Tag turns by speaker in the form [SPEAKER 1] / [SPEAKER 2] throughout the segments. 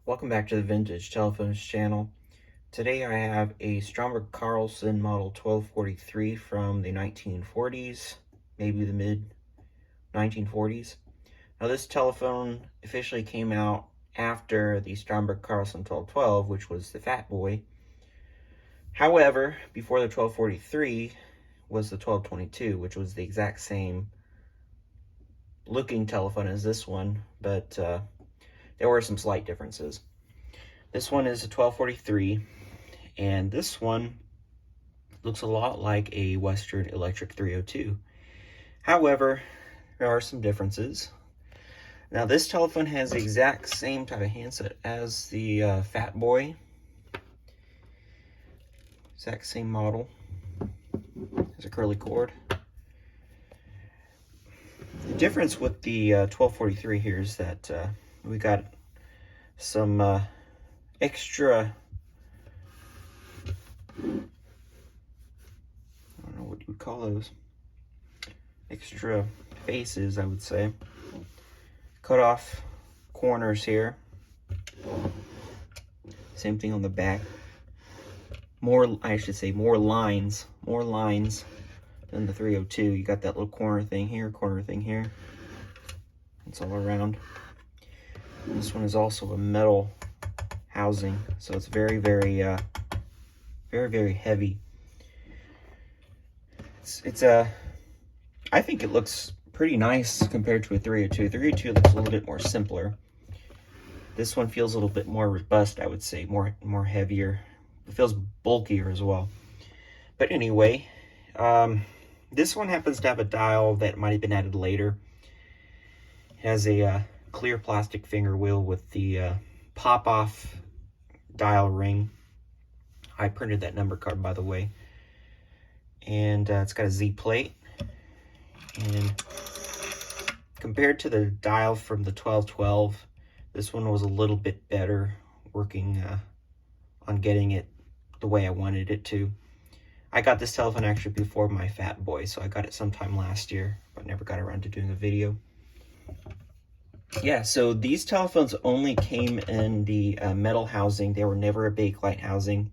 [SPEAKER 1] Welcome back to the Vintage Telephones channel. Today I have a Stromberg Carlson model 1243 from the 1940s, maybe the mid 1940s. Now this telephone officially came out after the Stromberg Carlson 1212, which was the Fat Boy. However, before the 1243 was the 1222, which was the exact same looking telephone as this one, but there were some slight differences. This one is a 1243, and this one looks a lot like a Western Electric 302. However, there are some differences. Now, this telephone has the exact same type of handset as the Fat Boy. Exact same model. Has a curly cord. The difference with the 1243 here is that we got some extra, I don't know what you would call those, extra faces, I would say. Cut off corners here. Same thing on the back. I should say more lines than the 302. You got that little corner thing here. It's all around. This one is also a metal housing, so it's very, very heavy. I think it looks pretty nice compared to a 302. 302 looks a little bit more simpler. This one feels a little bit more robust, I would say, more heavier. It feels bulkier as well. But anyway, this one happens to have a dial that might have been added later. It has a clear plastic finger wheel with the pop-off dial ring. I printed that number card, by the way. And it's got a Z plate. And compared to the dial from the 1212, this one was a little bit better working on getting it the way I wanted it to. I got this telephone actually before my Fat Boy, so I got it sometime last year, but never got around to doing a video. Yeah, so these telephones only came in the metal housing. They were never a bakelite housing.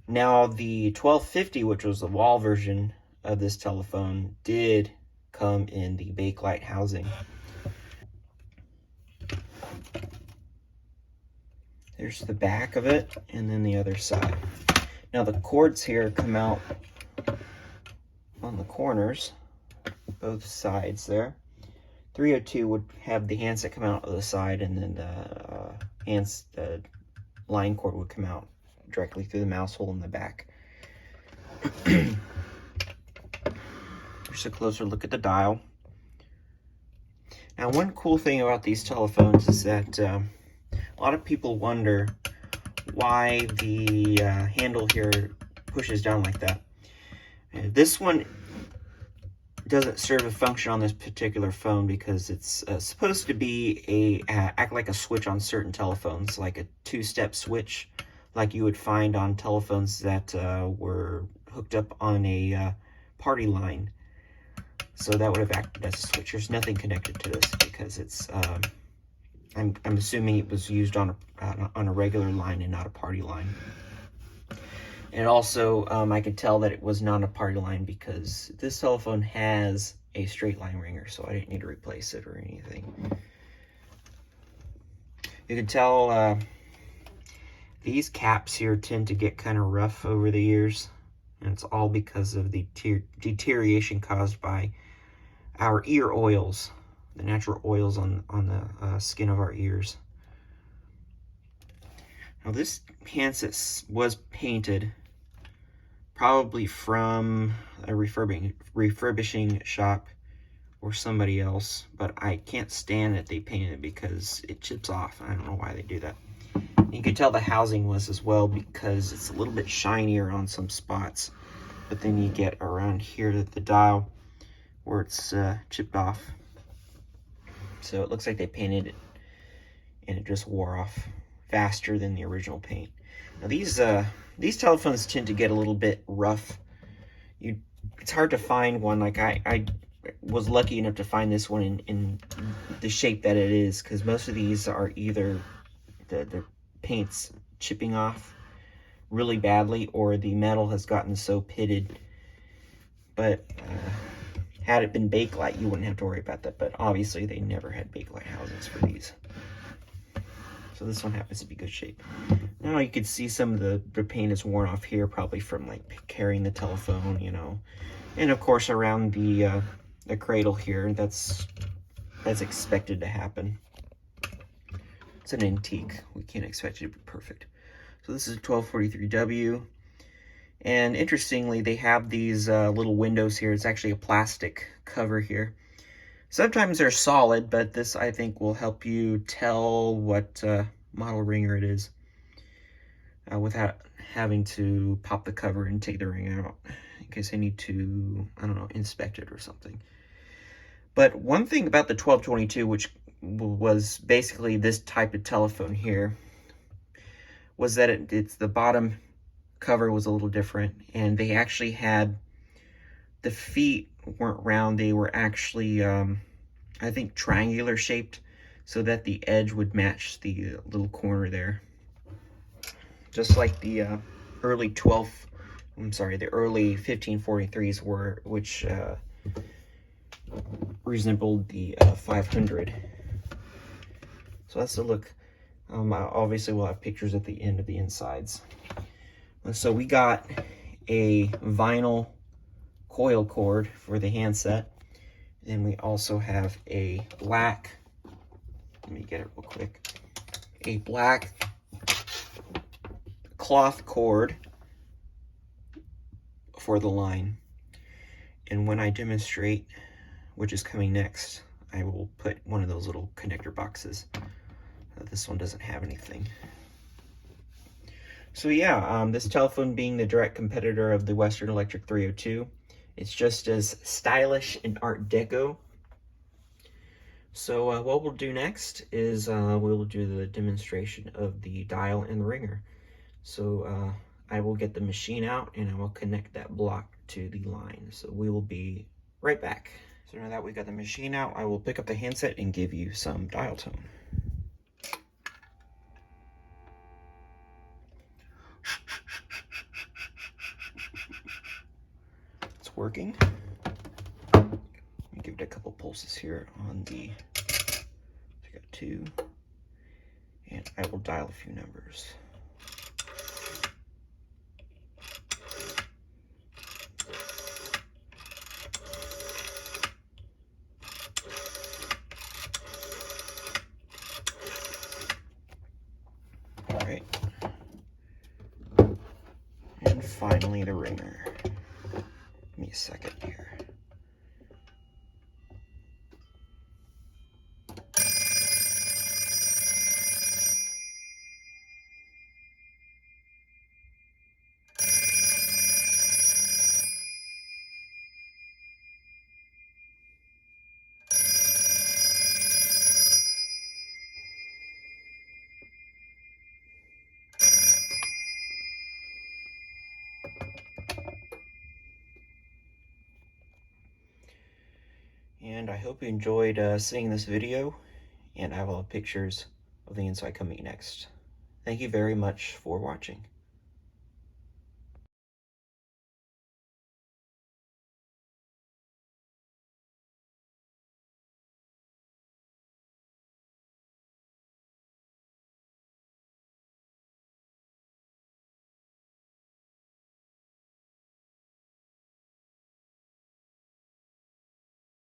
[SPEAKER 1] Now, the 1250, which was the wall version of this telephone, did come in the bakelite housing. There's the back of it, and then the other side. Now, the cords here come out on the corners, both sides there. 302 would have the handset come out of the side, and then the line cord would come out directly through the mouse hole in the back. Here's a closer look at the dial. Now, one cool thing about these telephones is that a lot of people wonder why the handle here pushes down like that. This one doesn't serve a function on this particular phone because it's supposed to be act like a switch on certain telephones, like a two-step switch, like you would find on telephones that were hooked up on a party line. So that would have acted as a switch. There's nothing connected to this because it's I'm assuming it was used on a regular line and not a party line. And also, I could tell that it was not a party line because this telephone has a straight line ringer, so I didn't need to replace it or anything. You can tell these caps here tend to get kind of rough over the years, and it's all because of the deterioration caused by our ear oils, the natural oils on the skin of our ears. Now, this handset was painted probably from a refurbishing shop or somebody else, but I can't stand that they painted it because it chips off. I don't know why they do that. You can tell the housing was as well because it's a little bit shinier on some spots, but then you get around here to the dial where it's chipped off. So it looks like they painted it and it just wore off faster than the original paint. Now these telephones tend to get a little bit rough. It's hard to find one. Like I was lucky enough to find this one in the shape that it is, because most of these are either the paint's chipping off really badly, or the metal has gotten so pitted. But had it been Bakelite, you wouldn't have to worry about that. But obviously, they never had Bakelite housings for these. So this one happens to be good shape. Now you can see some of the paint is worn off here, probably from like carrying the telephone, you know. And of course, around the cradle here, that's expected to happen. It's an antique. We can't expect it to be perfect. So this is a 1243W. And interestingly, they have these little windows here. It's actually a plastic cover here. Sometimes they're solid, but this, I think, will help you tell what model ringer it is without having to pop the cover and take the ring out in case I need to, I don't know, inspect it or something. But one thing about the 1222, which was basically this type of telephone here, was that it's the bottom cover was a little different, and they actually had, the feet weren't round, they were actually I think triangular shaped, so that the edge would match the little corner there, just like the early 1543s were, which resembled the 500. So that's the look. Obviously we'll have pictures at the end of the insides. So we got a vinyl coil cord for the handset, and we also have a black, let me get it real quick, a black cloth cord for the line. And when I demonstrate, which is coming next, I will put one of those little connector boxes. This one doesn't have anything. So yeah, this telephone being the direct competitor of the Western Electric 302, it's just as stylish and Art Deco. So what we'll do next is we'll do the demonstration of the dial and the ringer. So I will get the machine out and I will connect that block to the line. So we will be right back. So now that we got the machine out, I will pick up the handset and give you some dial tone. It's working. Let me give it a couple pulses here on the, I got 2, and I will dial a few numbers. All right. And finally the ringer. Give me a second here. And I hope you enjoyed seeing this video, and I will have pictures of the inside coming next. Thank you very much for watching.